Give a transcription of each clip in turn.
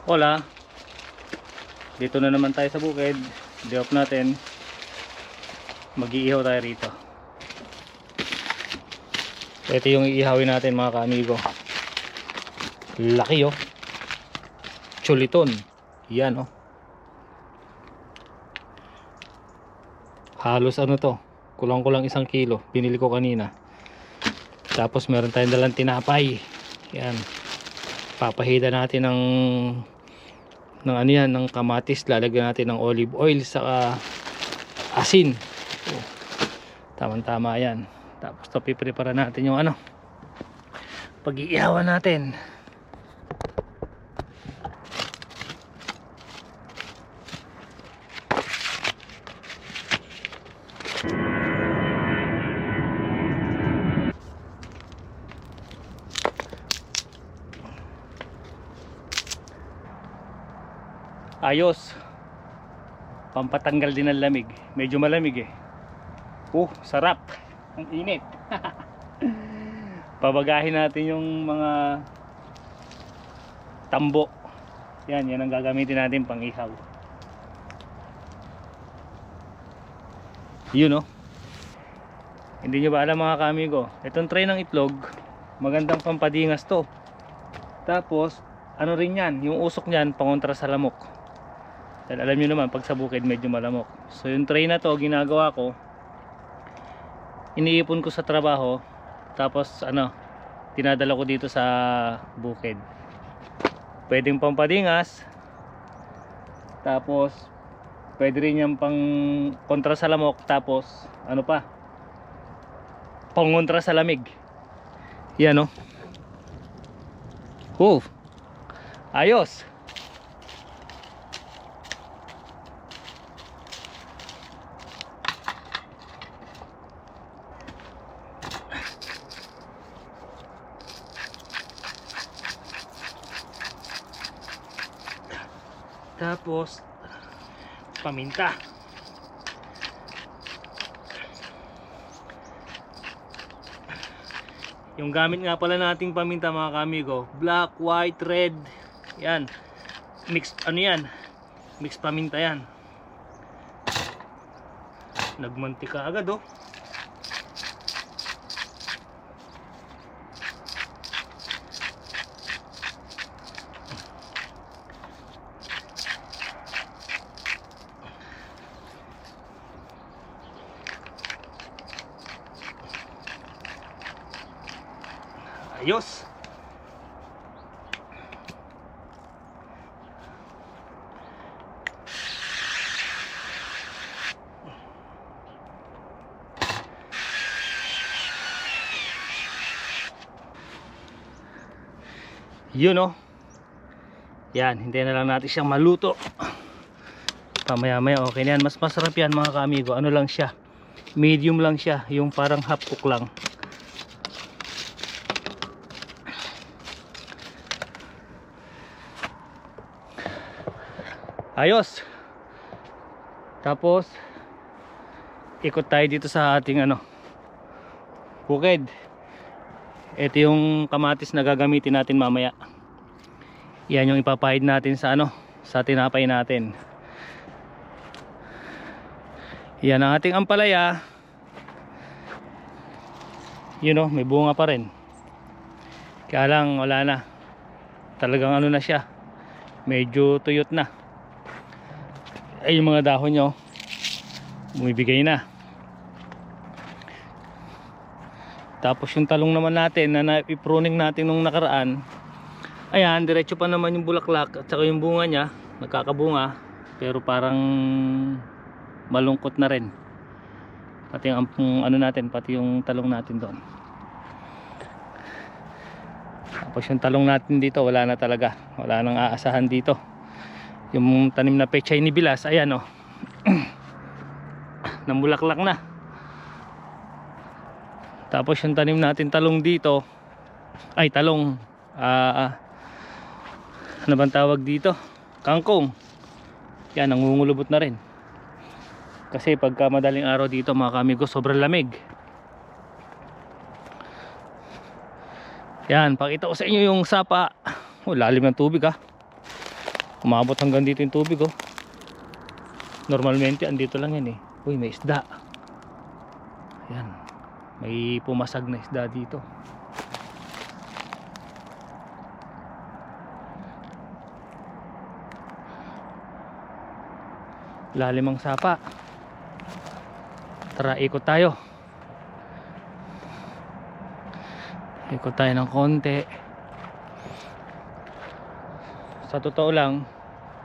Hola, dito na naman tayo sa bukid. Day off natin. Mag-iihaw tayo rito. Ito yung iihawin natin mga kaamigo. Laki oh. Chuliton. Yan oh. Halos ano to, kulang-kulang 1 kilo. Binili ko kanina. Tapos meron tayong dalang tinapay. Yan. Papahida natin ng ano yan, ng kamatis. Lalagyan natin ng olive oil sa asin. Oh, tamang-tama yan. Tapos to piprepara natin yung ano, pag-iihawan natin. Ayos. Pampatanggal din ng lamig. Medyo malamig eh. Sarap. Ang init. Pabagahin natin yung mga tambo. Yan ang gagamitin natin pang ihaw. Yun oh. Hindi nyo ba alam mga kaamigo, itong tray ng itlog, magandang pampadingas to. Tapos ano rin yan, yung usok nyan pangontra sa lamok. Dahil alam nyo naman pag sa bukid medyo malamok. So yung tray na to ginagawa ko, iniipon ko sa trabaho, tapos ano, tinadala ko dito sa bukid. Pwedeng pampadingas, tapos pwede rin yung pang kontra sa lamok, tapos ano pa, pangontra sa lamig. Yan oh. Ayos. Tapos paminta. Yung gamit nga pala nating paminta mga kaamigo, black, white, red. Yan. Mix ano yan? Mix paminta yan. Nagmantika agad oh. Ayos. Yun oh. Yan, hintayin na lang natin siyang maluto. Pamaya-maya okay na yan. Mas masarap yan mga kaamigo. Ano lang siya, medium lang siya, yung parang half cook lang. Ayos. Tapos ikot tayo dito sa ating ano, bukid. Ito yung kamatis na gagamitin natin mamaya. Yan yung ipapahid natin sa ano, sa tinapay natin. Yan ang ating ampalaya. Yun oh, may bunga pa rin. Kaya lang wala na. Talagang ano na siya, medyo tuyot na. Ay yung mga dahon nyo bumibigay na. Tapos yung talong naman natin na na-pruning natin nung nakaraan, ayan, diretso pa naman yung bulaklak at saka yung bunga nya nagkakabunga, pero parang malungkot na rin. Pati yung ano natin, pati yung talong natin doon. Tapos yung talong natin dito wala na talaga, wala nang aasahan dito. Yung tanim na pechay ni Bilas, ayan oh. Namulaklak na. Tapos yung tanim natin talong dito, ay talong ano bang tawag dito, kangkong. Yan, nangungulubot na rin. Kasi pagka madaling araw dito mga kaamigo, sobrang lamig. Yan, pakita ko sa inyo yung sapa. Lalim ng tubig ha. Umabot hanggang dito yung tubig oh. Normalmente andito lang yan eh. Uy, may isda. Ayan. May pumasag na isda dito. Lalim ang sapa. Tara, ikot tayo. Ikot tayo ng konti. Sa totoo lang,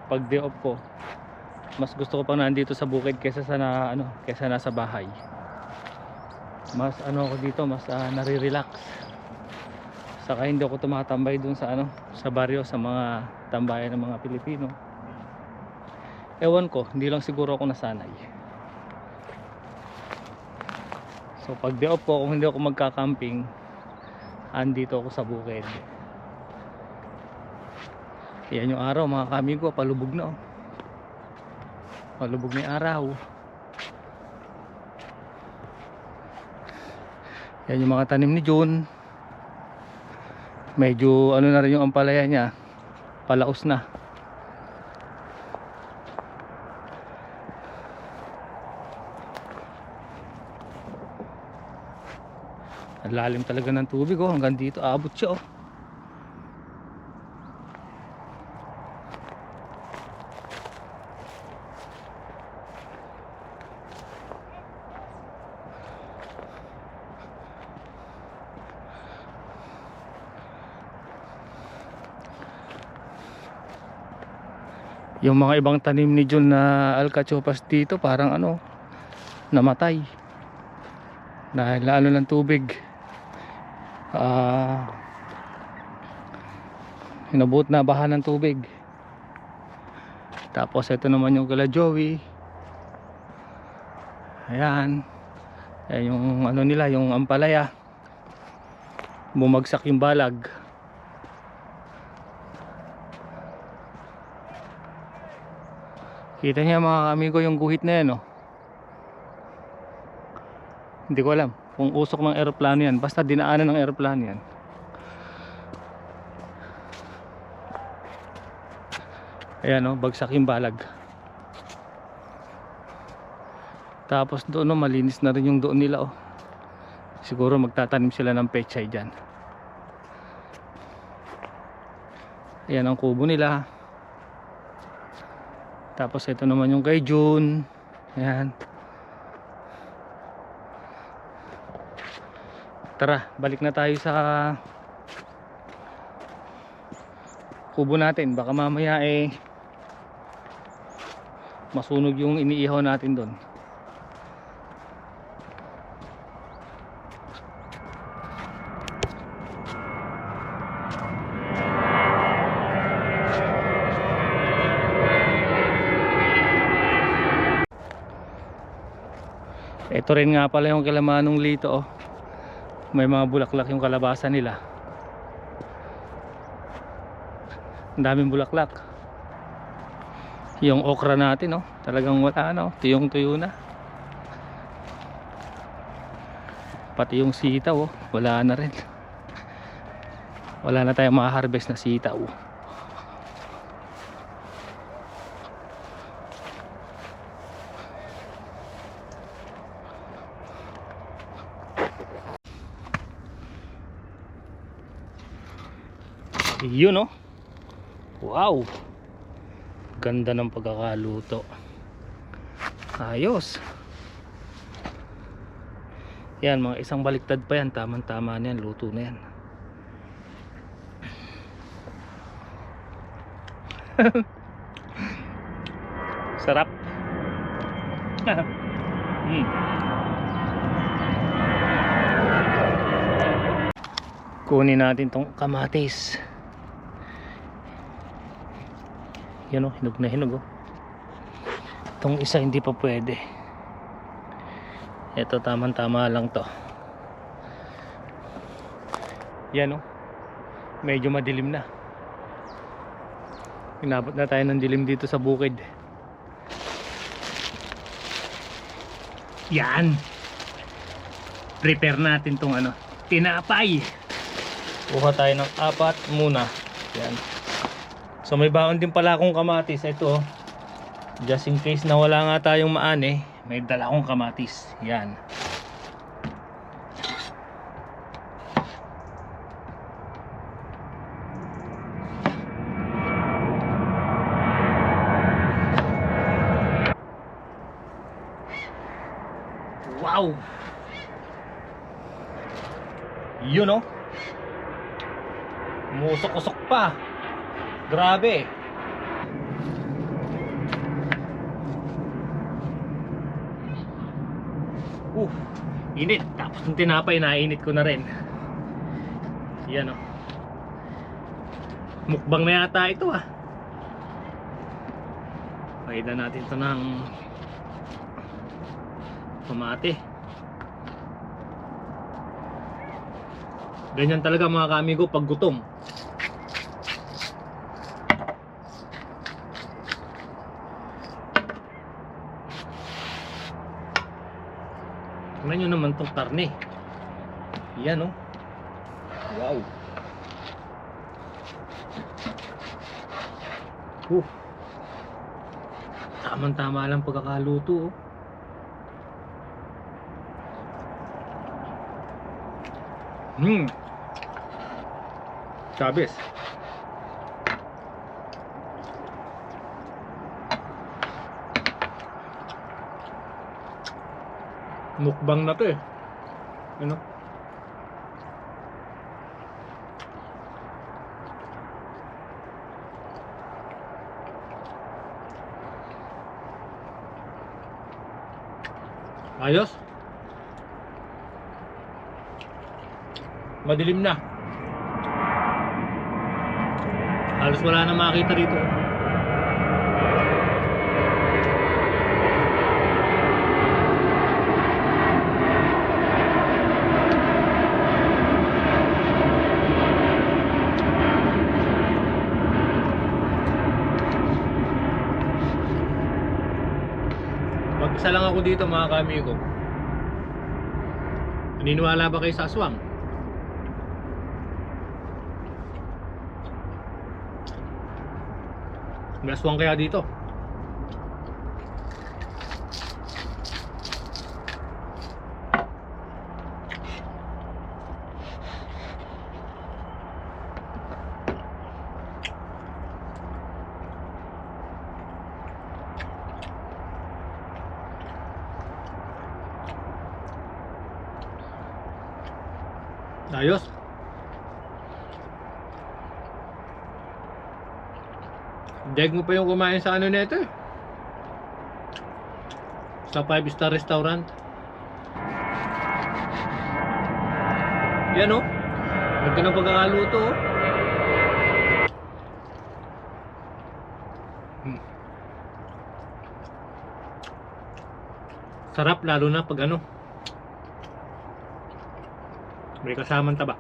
pag day off ko, mas gusto ko pang nandito sa bukid kaysa sa kaysa nasa bahay. Mas ako dito, mas nare-relax. Saka hindi ako tumatambay dun sa sa baryo, sa mga tambayan ng mga Pilipino. Ewan ko, hindi lang siguro ako nasanay. So pag day off ko, kung hindi ako magka-camping, andito ako sa bukid. Yan yung araw mga kamigo, palubog na oh. Palubog na yung araw. Yan yung mga tanim ni June. Medyo na rin yung ampalaya niya, palaos na. Ang lalim talaga ng tubig oh, hanggang dito aabot siya oh. Yung mga ibang tanim ni John na alcachopas dito parang namatay dahil lalo ng tubig. Hinabot na baha ng tubig. Tapos ito naman yung kala Joey. Ayan. Ayan yung nila, yung ampalaya. Bumagsak yung balag. Kita niya mga amigo yung guhit na yan oh. Hindi ko alam kung usok ng eroplano yan, basta dinaanan ng eroplano yan. Ayan oh, bagsak yung balag. Tapos doon oh, malinis na rin yung doon nila oh. Siguro magtatanim sila ng pechay dyan. Ayan ang kubo nila. Tapos ito naman yung kay June. Ayan. Tara, balik na tayo sa kubo natin. Baka mamaya masunog yung iniihaw natin doon. Ito rin nga pala yung Kalamanong Lito oh. May mga bulaklak yung kalabasa nila. Ang daming bulaklak. Yung okra natin oh, talagang wala tuyong tuyo na. Pati yung sitaw oh, wala na rin. Wala na tayong ma-harvest na sitaw. Yun oh. Wow. Ganda ng pagkakaluto. Ayos. Yan, mga isang baliktad pa yan. Tama-tama na yan. Luto na yan. Sarap. Kunin natin tong kamatis. Yan oh, hinog na hinog oh. Itong isa hindi pa pwede. Ito tamang-tama lang to. Yan oh, medyo madilim na. Inabot na tayo ng dilim dito sa bukid. Yan. Prepare natin tong tinapay. Kuha tayo ng 4 muna. Yan. So may baon din pala akong kamatis. Ito, just in case na wala nga tayong maani, may dala akong kamatis. Yan. Wow! Yun oh. Musok-usok pa. Grabe. Init. Tapos yung tinapay, nainit ko na rin. Yan oh. Mukbang na yata ito ah. Paidan natin ito ng tomate. Ganyan talaga mga kaamigo pag gutom. Tingnan nyo naman tong karne. Yan oh. Wow. Tamang-tama lang pagkakaluto oh. Chabes. Mukbang na to eh. Ano? Ayos. Madilim na. Halos wala na makita dito. Mag-isa lang ako dito mga kaamigo. Naniniwala ba kayo sa aswang? May aswang kaya dito? Ayos. Deg mo pa yung kumain sa ano nito eh. Sa 5-star restaurant. Yan oh. Ganda ng pagkakaluto oh. Sarap lalo na pag ano, may kasamang taba.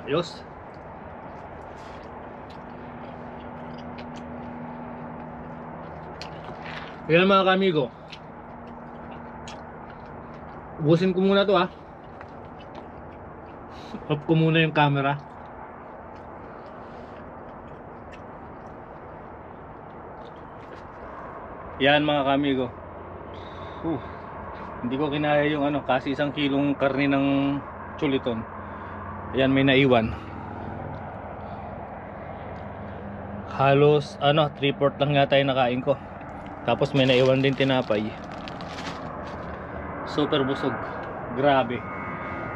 Ayos. Yan mga kamigo. Ubusin ko muna to ha. Off ko muna yung camera. Yan mga kamigo. Hindi ko kinaya yung ano, kasi 1 kilong karne ng chuliton. Ayan, may naiwan. Halos ano, 3/4 lang nga tayo nakain ko. Tapos may naiwan din tinapay. Super busog. Grabe.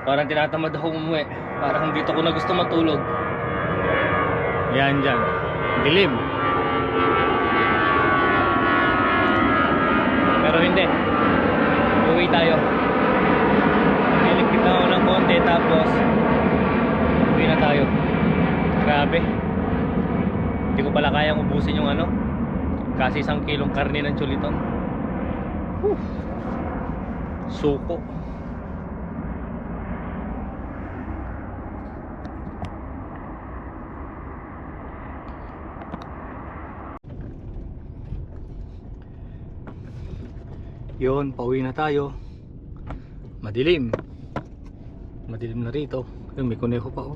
Parang tinatamad ako umuwi. Parang dito ko na gusto matulog. Yan dyan. Dilim. Pero hindi. Uwi tayo. Niligpit na ako ng konti. Tapos uwi na tayo. Grabe. Hindi ko pala kayang ubusin yung ano, kasi 1 kilong karne ng chuliton. Suko. Yun, pauwi na tayo. Madilim. Madilim na rito. Yun, may kuneho pa oh.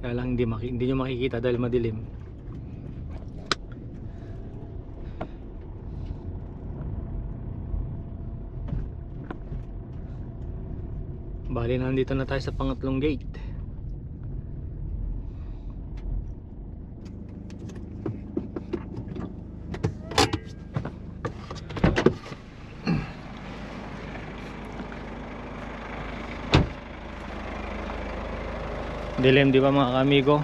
Kaya lang hindi nyo makikita dahil madilim. Bali, nandito na tayo sa pangatlong gate. Dilim, di ba mga kamigo?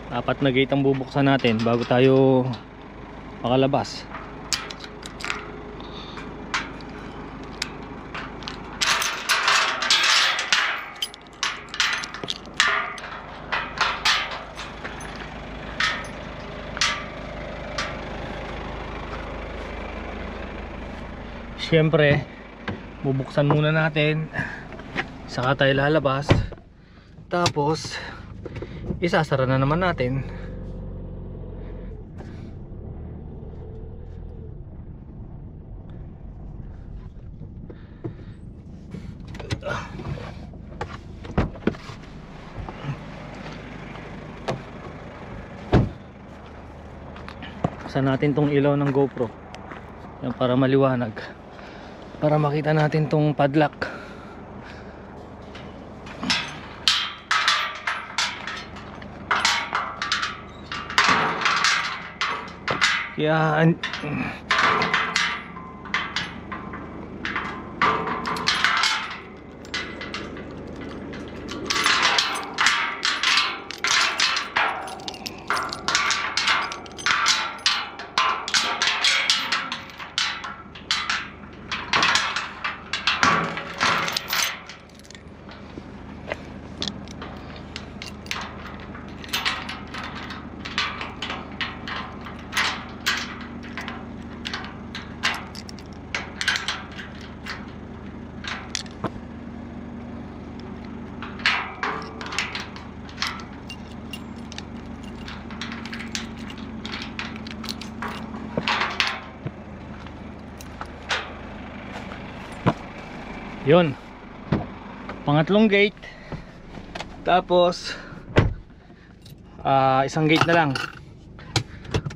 Apat na gate ang bubuksan natin bago tayo makalabas. Siyempre, bubuksan muna natin, saka tayo lalabas, tapos isasara na naman natin. Buksan natin tong ilaw ng GoPro yan para maliwanag, para makita natin tong padlock. Yan. Yun, pangatlong gate. Tapos isang gate na lang.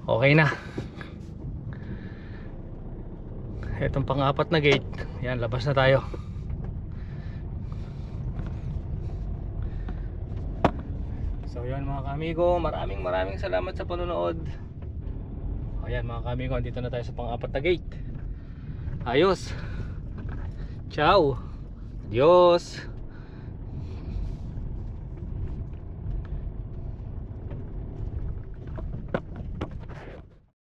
Okay na. Itong pang-apat na gate. Yan, labas na tayo. So yun mga kamigo, maraming salamat sa panonood. Ayan mga kamigo, andito na tayo sa pang-apat na gate. Ayos. Ciao. Adios.